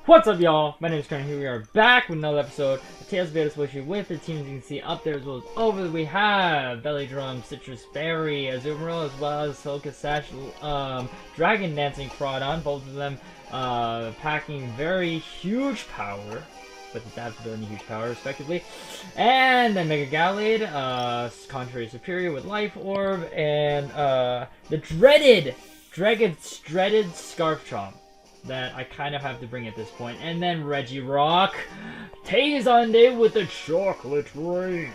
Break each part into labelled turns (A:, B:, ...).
A: What's up, y'all? My name is Karen. Here we are back with another episode of Tales of Batalspotia with the teams you can see up there as well as over. We have Belly Drum, Citrus Berry, Azumarill, as well as Soka Sash, Dragon Dancing Crawdon. Both of them packing very huge power, but that's very huge power, respectively. And then Mega Gallade, Contrary Superior with Life Orb, and the dreaded Scarf Chomp that I kind of have to bring at this point. And then Regirock, Tazonde with the Chocolate Rain,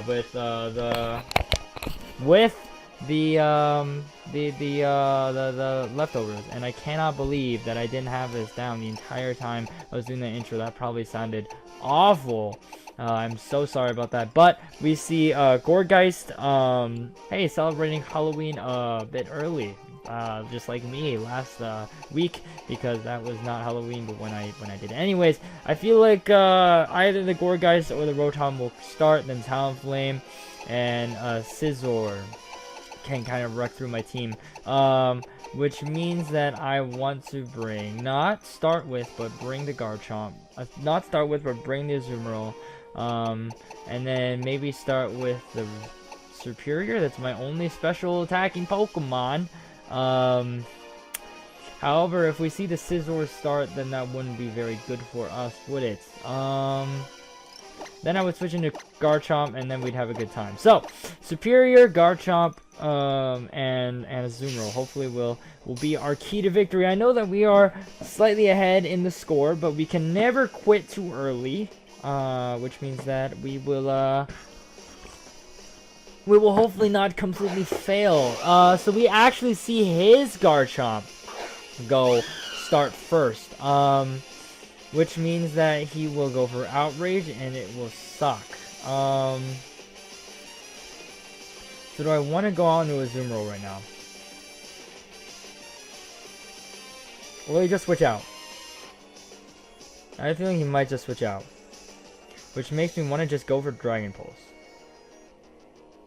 A: with the leftovers. And I cannot believe that I didn't have this down the entire time I was doing the intro. That probably sounded awful. I'm so sorry about that. But we see Gourgeist, hey, celebrating Halloween a bit early. Just like me last week, because that was not Halloween, but when I did it. Anyways, I feel like either the Gourgeist or the Rotom will start, then Talonflame and Scizor can kind of wreck through my team. Which means that I want to bring, not start with, but bring the Garchomp. Not start with, but bring the Azumarill. And then maybe start with the Superior. That's my only special attacking Pokemon. However, if we see the Scizor start, then that wouldn't be very good for us, would it? Then I would switch into Garchomp, and then we'd have a good time. So, Superior, Garchomp, and Azumarill hopefully will be our key to victory. I know that we are slightly ahead in the score, but we can never quit too early, which means that we will hopefully not completely fail. So we actually see his Garchomp go start first. Which means that he will go for Outrage and it will suck. So do I want to go on to Azumarill right now? Or will he just switch out? I have a feeling he might just switch out. Which makes me want to just go for Dragon Pulse.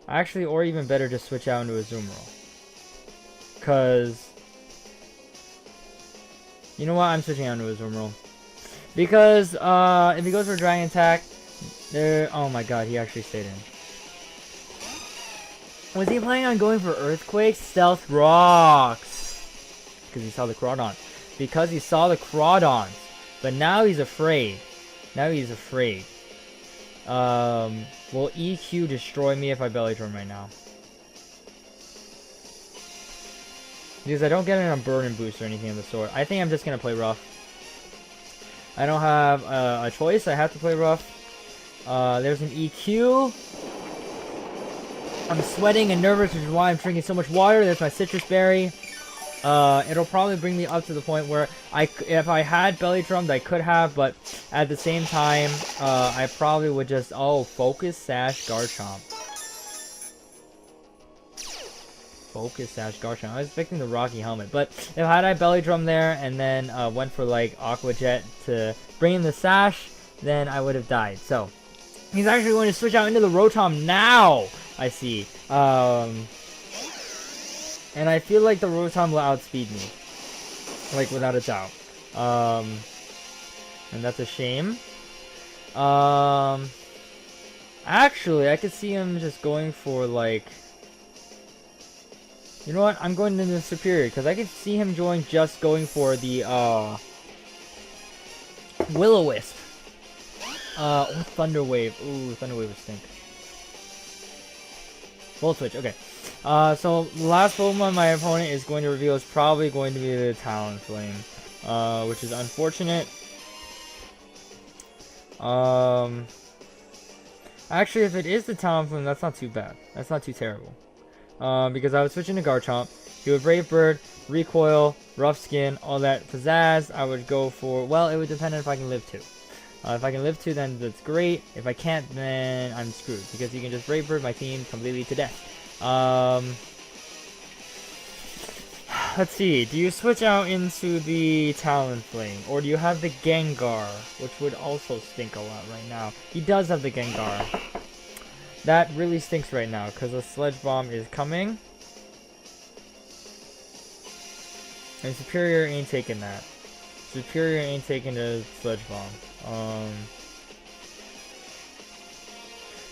A: Actually, or even better, just switch out into Azumarill. Cause you know what? I'm switching out into Azumarill. Because if he goes for Dragon Attack, there. Oh my God, he actually stayed in. Was he planning on going for Earthquake? Stealth Rocks. Because he saw the Crawdon. Because he saw the Crawdons. But now he's afraid. Now he's afraid. Will EQ destroy me if I Belly Drum right now? Because I don't get it on Burn and Boost or anything of the sort. I think I'm just going to play Rough. I don't have a choice. I have to play Rough. There's an EQ. I'm sweating and nervous, which is why I'm drinking so much water. There's my Citrus Berry. It'll probably bring me up to the point where if I had Belly Drummed, I could have, but at the same time, I probably would just, Focus Sash Garchomp. Focus Sash Garchomp. I was expecting the Rocky Helmet, but if I Belly Drum there and then went for like Aqua Jet to bring in the Sash, then I would have died. So he's actually going to switch out into the Rotom now. I see. And I feel like the Rotom will outspeed me. Like, without a doubt. And that's a shame. Actually, I could see him just going for, like... You know what? I'm going into the Superior, because I could see him just going for the, Will-O-Wisp. Or Thunder Wave. Ooh, Thunder Wave would stink. Volt Switch, okay. So the last Pokemon my opponent is going to reveal is probably going to be the Talonflame, which is unfortunate. Actually, if it is the Talonflame, that's not too bad. That's not too terrible. Because I was switching to Garchomp. He would Brave Bird, Recoil, Rough Skin, all that pizzazz. I would go for, well, it would depend on if I can live 2. If I can live 2, then that's great. If I can't, then I'm screwed. Because you can just Brave Bird my team completely to death. Let's see. Do you switch out into the Talonflame? Or do you have the Gengar? Which would also stink a lot right now. He does have the Gengar. That really stinks right now. Because a Sledge Bomb is coming. And Superior ain't taking that. Superior ain't taking the Sledge Bomb.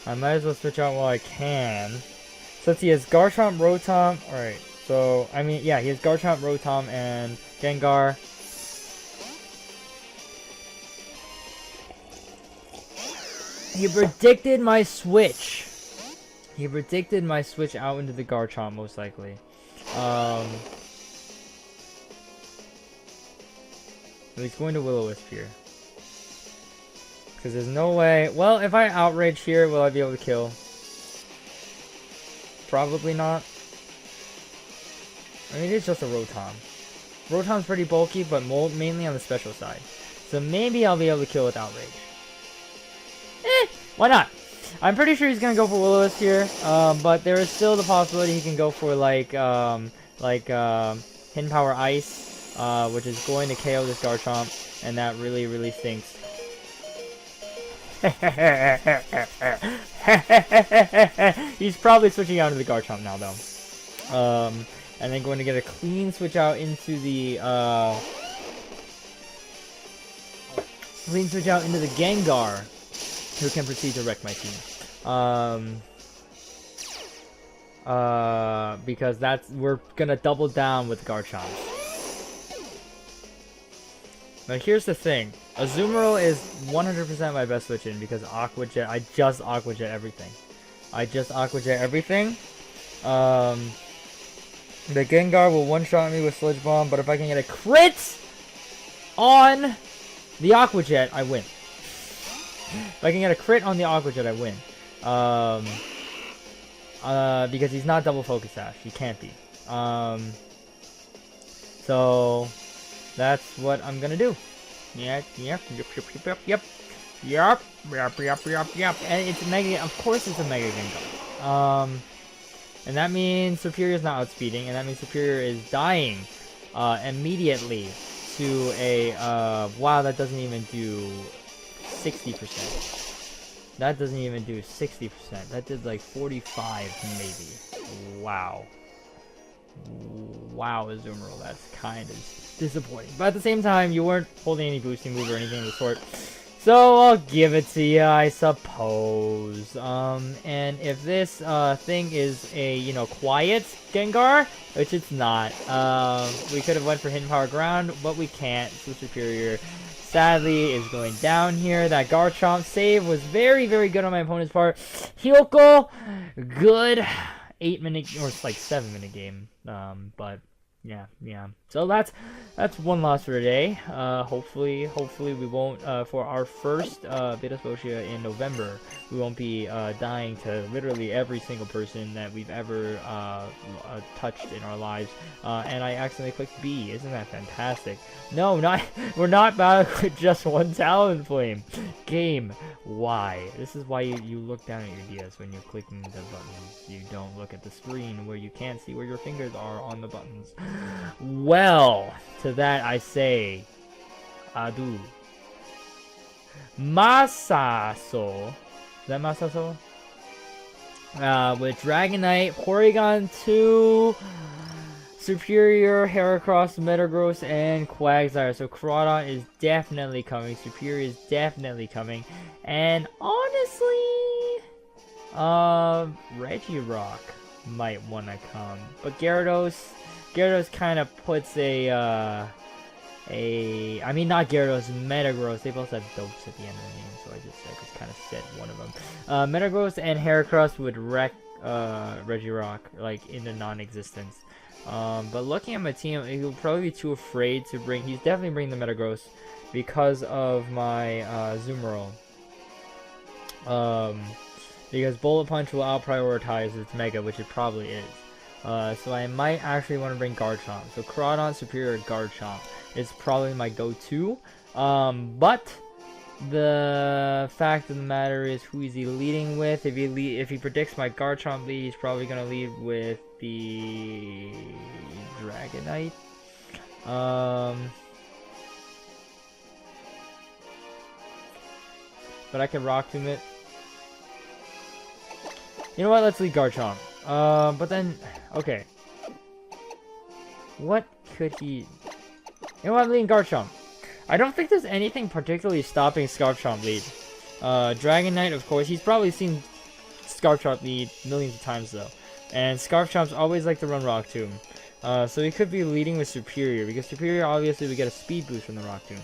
A: I might as well switch out while I can. So let's see, he has Garchomp, Rotom. Alright, so, I mean, yeah, he has Garchomp, Rotom, and Gengar. He predicted my switch. He predicted my switch out into the Garchomp, most likely. He's going to Will-O-Wisp here. Because there's no way... Well, if I Outrage here, will I be able to kill? Probably not. I mean, it's just a Rotom. Rotom's pretty bulky, but mainly on the special side. So maybe I'll be able to kill with Outrage. Why not? I'm pretty sure he's gonna go for Will-O-Wisp here, but there is still the possibility he can go for Hidden Power Ice, which is going to KO this Garchomp, and that really, really stinks. He's probably switching out into the Garchomp now, though. And then going to get a clean switch out into the Gengar, who can proceed to wreck my team. Because we're gonna double down with Garchomp. But here's the thing. Azumarill is 100% my best switch in because Aqua Jet, I just Aqua Jet everything. The Gengar will one-shot me with Sludge Bomb, but if I can get a crit on the Aqua Jet, I win. If I can get a crit on the Aqua Jet, I win. Because he's not double Focus Sash. He can't be. So that's what I'm gonna do. Yep. And it's Mega. Of course, it's a Mega Gengar. And that means Superior is not outspeeding, and that means Superior is dying immediately to a wow. That doesn't even do 60%. That doesn't even do 60%. That did like 45 maybe. Wow. Wow, Azumarill, that's kind of disappointing. But at the same time, you weren't holding any boosting move or anything of the sort. So I'll give it to you, I suppose. And if this thing is a, quiet Gengar, which it's not, we could have went for Hidden Power Ground, but we can't. So Superior, sadly, is going down here. That Garchomp save was very, very good on my opponent's part. Hyoko, good. 8-minute, or it's like 7-minute game. But yeah. So that's one loss for today. Hopefully we won't, for our first Batalspotia in November, we won't be dying to literally every single person that we've ever touched in our lives. And I accidentally clicked B. Isn't that fantastic? No, we're not battling with just one Talonflame. Game. Why? This is why you look down at your DS when you're clicking the buttons. You don't look at the screen where you can't see where your fingers are on the buttons. Well, to that I say, adieu. Masaso. Is that Masaso? With Dragonite, Porygon 2, Superior, Heracross, Metagross, and Quagsire. So Crawdon is definitely coming. Superior is definitely coming. And honestly, Regirock might want to come. But Gyarados kind of puts I mean, not Gyarados, Metagross. They both have dopes at the end of the name, so I just kind of said one of them. Metagross and Heracross would wreck Regirock, like, into non-existence. But looking at my team, he'll probably be too afraid to bring... He's definitely bringing the Metagross because of my Azumarill. Because Bullet Punch will out-prioritize its Mega, which it probably is. So I might actually want to bring Garchomp. So Crawdon, Superior, Garchomp is probably my go-to. But the fact of the matter is, who is he leading with? If he predicts my Garchomp lead, he's probably gonna lead with the Dragonite. But I can Rock Tomb it. You know what? Let's lead Garchomp. But then, okay. What could he... You know what? I'm leading Garchomp. I don't think there's anything particularly stopping Scarf Chomp lead. Dragon Knight, of course, he's probably seen Scarf Chomp lead millions of times though. And Scarf Chomp's always like to run Rock Tomb. So he could be leading with Superior, because Superior obviously we get a speed boost from the Rock Tomb.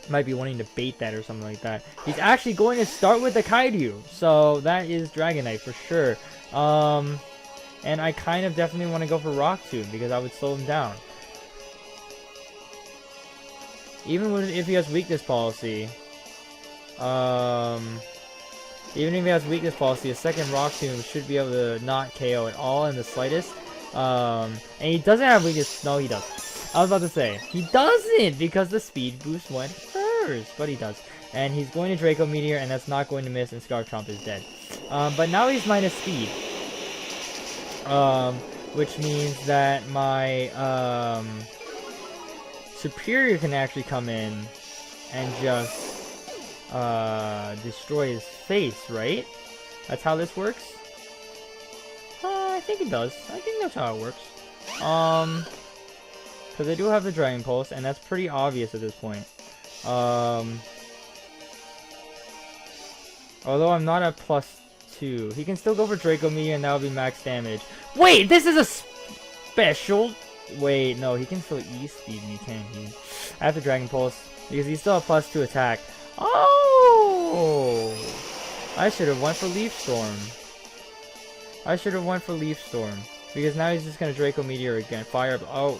A: Might be wanting to bait that or something like that. He's actually going to start with the Kairyu, so that is Dragonite for sure. And I kind of definitely want to go for Rock Tomb because I would slow him down. Even if he has weakness policy, even if he has weakness policy, a second Rock Tomb should be able to not KO at all in the slightest. And he doesn't have weakness. No, he does. I was about to say, he doesn't, because the speed boost went first, but he does. And he's going to Draco Meteor, and that's not going to miss, and Scarf Chomp is dead. But now he's minus speed. Which means that my, Superior can actually come in and just, destroy his face, right? That's how this works? I think it does. I think that's how it works. Because I do have the Dragon Pulse, and that's pretty obvious at this point. Although I'm not at +2. He can still go for Draco Meteor, and that would be max damage. Wait, this is a special... Wait, no, he can still E-speed me, can't he? I have the Dragon Pulse, because he's still a +2 attack. Oh! I should have went for Leaf Storm. Because now he's just gonna Draco Meteor again. Fire... Oh!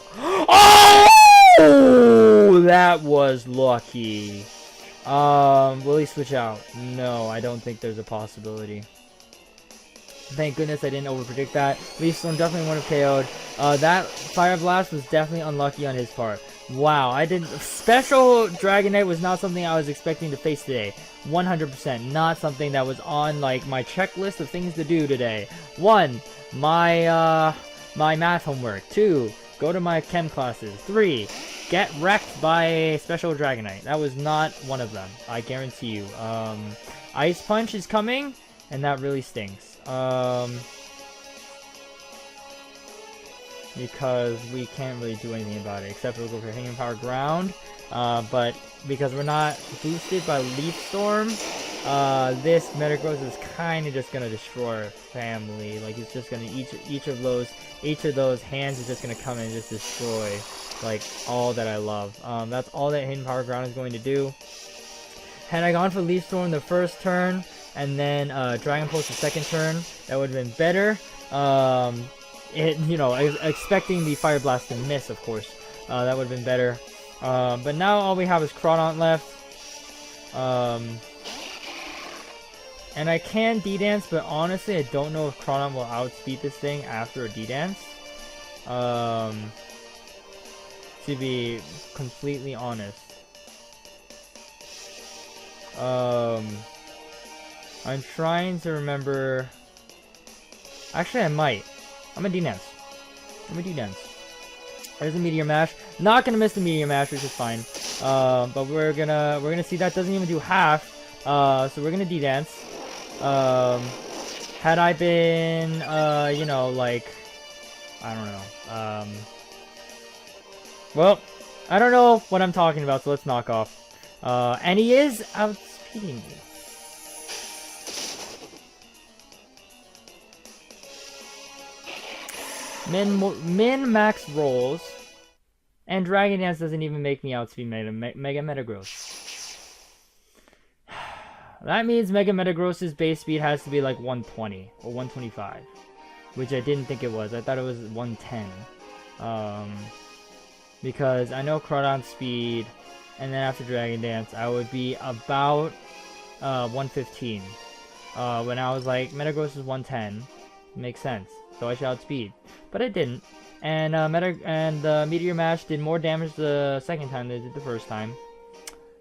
A: Oh! That was lucky. Will he switch out? No, I don't think there's a possibility. Thank goodness I didn't overpredict that. Leaf Storm definitely would have KO'd. That Fire Blast was definitely unlucky on his part. Wow, I didn't... Special Dragonite was not something I was expecting to face today. 100%. Not something that was on, like, my checklist of things to do today. 1. My math homework. 2. Go to my chem classes. 3. Get wrecked by Special Dragonite. That was not one of them. I guarantee you. Ice Punch is coming, and that really stinks. Because we can't really do anything about it, except we'll go for Hanging Power Ground. But because we're not boosted by Leaf Storm, this Metagross is kind of just gonna destroy our family. Like, it's just gonna each of those hands is just gonna come in and just destroy like all that I love. That's all that Hidden Power Ground is going to do. Had I gone for Leaf Storm the first turn and then Dragon Pulse the second turn, that would have been better. You know, expecting the Fire Blast to miss, of course. That would have been better. But now all we have is Crawdaunt left. And I can D-Dance, but honestly, I don't know if Crawdaunt will outspeed this thing after a D-Dance. To be completely honest. I'm trying to remember... Actually, I might. I'm gonna D-Dance. There's a Meteor Mash. Not gonna miss the Meteor Mash, which is fine. But we're gonna see that doesn't even do half. So we're gonna D-Dance. Had I been, you know, like, I don't know. Well, I don't know what I'm talking about, so let's knock off. And he is outspeeding me. Min-max rolls, and Dragon Dance doesn't even make me outspeed Mega Metagross. That means Mega Metagross's base speed has to be like 120 or 125, which I didn't think it was. I thought it was 110. Because I know Crawdaunt's speed, and then after Dragon Dance, I would be about 115. When I was like, Metagross is 110, makes sense. So I should outspeed. But I didn't. And Meteor Mash did more damage the second time than it did the first time.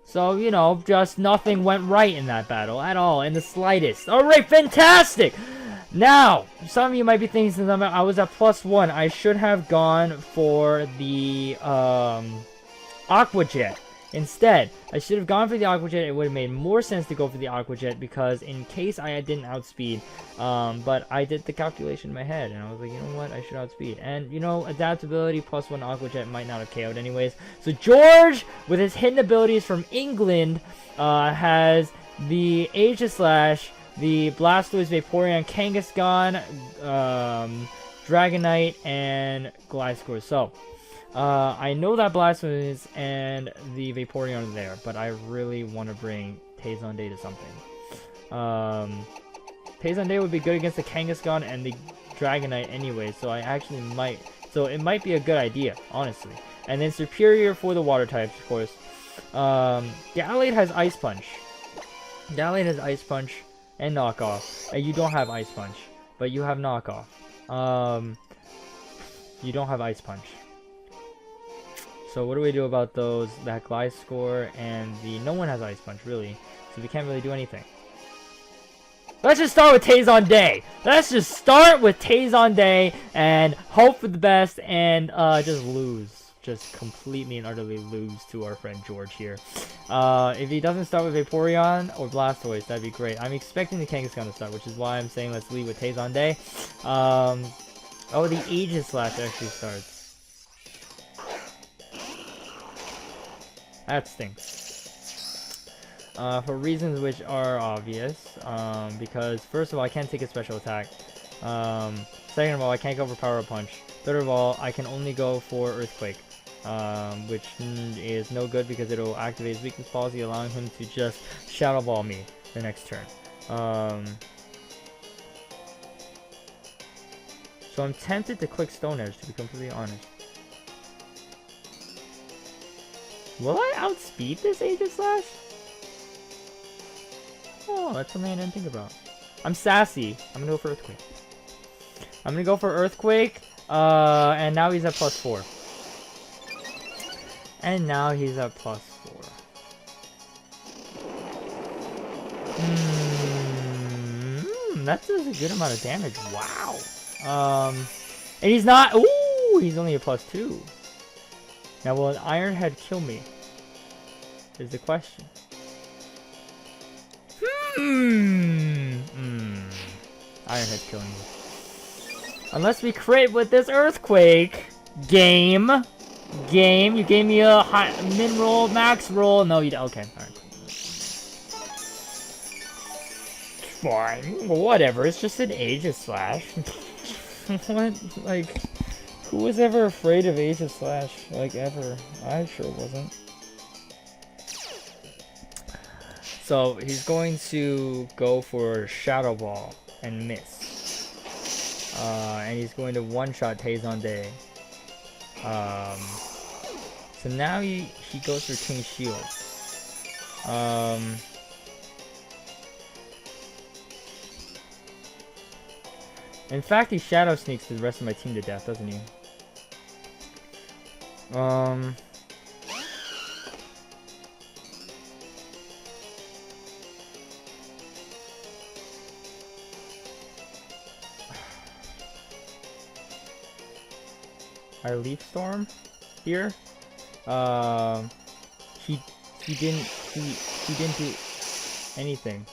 A: So, you know, just nothing went right in that battle at all, in the slightest. Alright, fantastic! Now, some of you might be thinking, since I was at +1, I should have gone for the Aqua Jet. Instead, I should have gone for the Aqua Jet. It would have made more sense to go for the Aqua Jet because in case I didn't outspeed, but I did the calculation in my head and I was like, you know what, I should outspeed. And you know, adaptability plus 1 Aqua Jet might not have KO'd anyways. So George, with his hidden abilities from England, has the Aegislash, the Blastoise, Vaporeon, Kangaskhan, Dragonite, and Gliscor. So, I know that Blastoise and the Vaporeon are there, but I really want to bring Taison Day to something. Taison Day would be good against the Kangaskhan and the Dragonite anyway, so I actually might. So it might be a good idea, honestly. And then Superior for the Water types, of course. Gallade has Ice Punch. Gallade has Ice Punch and Knockoff. And you don't have Ice Punch, but you have Knockoff. You don't have Ice Punch. So what do we do about those? That Gliscor and the... No one has Ice Punch, really. So we can't really do anything. Let's just start with Taison Day. Let's just start with Taison Day and hope for the best and just lose. Just completely and utterly lose to our friend George here. If he doesn't start with Vaporeon or Blastoise, that'd be great. I'm expecting the Kangaskhan to start, which is why I'm saying let's lead with Taison Day. Oh, the Aegislash actually starts. That stinks. For reasons which are obvious. Because first of all, I can't take a special attack. Second of all, I can't go for Power Punch. Third of all, I can only go for Earthquake. Which is no good because it'll activate his weakness policy, allowing him to just Shadow Ball me the next turn. So I'm tempted to click Stone Edge, to be completely honest. Will I outspeed this Aegislash? Oh, that's something I didn't think about. I'm sassy. I'm gonna go for Earthquake. I'm gonna go for Earthquake. And now he's at +4. And now he's at +4. That does a good amount of damage. Wow. And he's not. Ooh, he's only a +2. Now, will an Iron Head kill me? Is the question. Iron Head's killing me. Unless we crit with this Earthquake. Game, you gave me a high, min roll, max roll. No, you don't. Okay, alright. Fine, whatever. It's just an Aegislash. What? Like, who was ever afraid of Aegislash? Like, ever? I sure wasn't. So, he's going to go for Shadow Ball and miss. And he's going to one-shot Taison Day. So now he goes for King Shield. In fact, he Shadow Sneaks the rest of my team to death, doesn't he? I Leaf Storm here. He didn't do anything.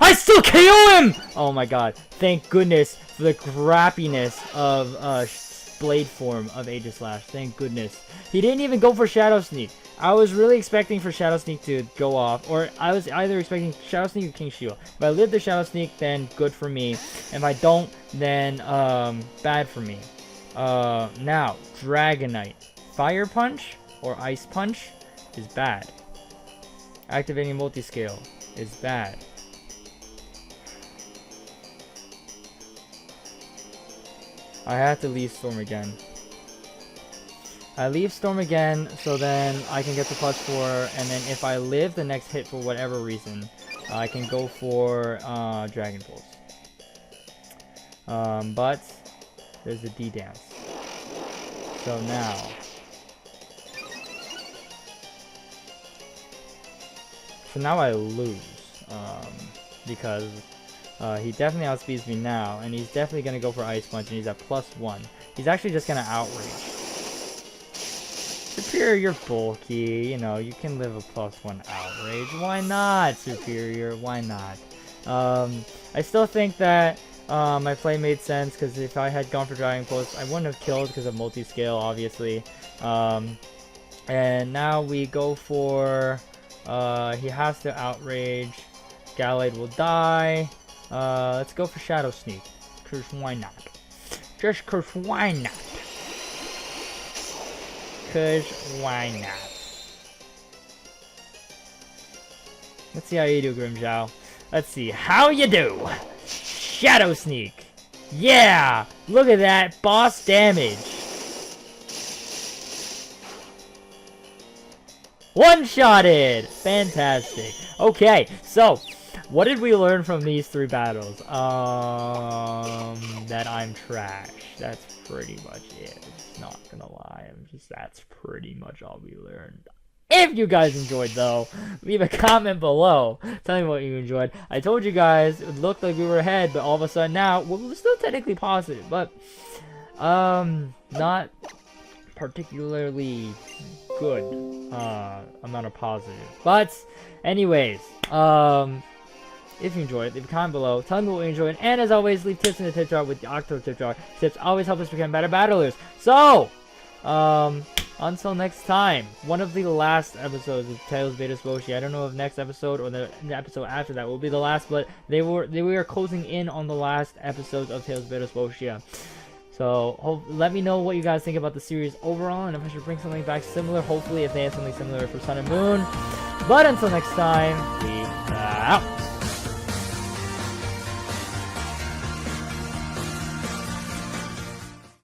A: I still KO him! Oh my god. Thank goodness for the crappiness of Blade form of Aegislash. Thank goodness. He didn't even go for Shadow Sneak. I was really expecting for Shadow Sneak to go off, or I was either expecting Shadow Sneak or King Shield. If I live the Shadow Sneak, then good for me. If I don't, then bad for me. Now, Dragonite. Fire Punch or Ice Punch is bad. Activating Multiscale is bad. I have to Leaf Storm again. I Leaf Storm again, so then I can get to +4, and then if I live the next hit for whatever reason, I can go for Dragon Pulse. But there's a D-Dance. So now, I lose, because he definitely outspeeds me now, and he's definitely going to go for Ice Punch, and he's at +1. He's actually just going to Outrage. Superior, you're bulky. You know, you can live a +1 outrage. Why not, Superior? Why not? I still think that my play made sense, because if I had gone for Dragon Pulse, I wouldn't have killed because of multi-scale, obviously. And now we go for, he has to outrage. Gallade will die. Let's go for Shadow Sneak, because why not? Just because why not? Because why not? Let's see how you do, Grimmjow. Let's see how you do. Shadow Sneak. Yeah! Look at that. Boss damage. One-shotted. Fantastic. Okay, so what did we learn from these 3 battles? That I'm trash. That's pretty much it. Not gonna lie. That's pretty much all we learned. If you guys enjoyed, though, leave a comment below. Tell me what you enjoyed. I told you guys it looked like we were ahead, but all of a sudden now we're still technically positive, but not particularly good amount of positive. But anyways, if you enjoyed, leave a comment below. Tell me what you enjoyed, and as always, leave tips in the tip jar with the Octo tip jar. Tips always help us become better battlers. So, until next time, one of the last episodes of Tales of Batalspotia. I don't know if next episode or the episode after that will be the last, but we are closing in on the last episodes of Tales of Batalspotia. So let me know what you guys think about the series overall, and if I should bring something back similar. Hopefully, if they have something similar for Sun and Moon. But until next time, peace out.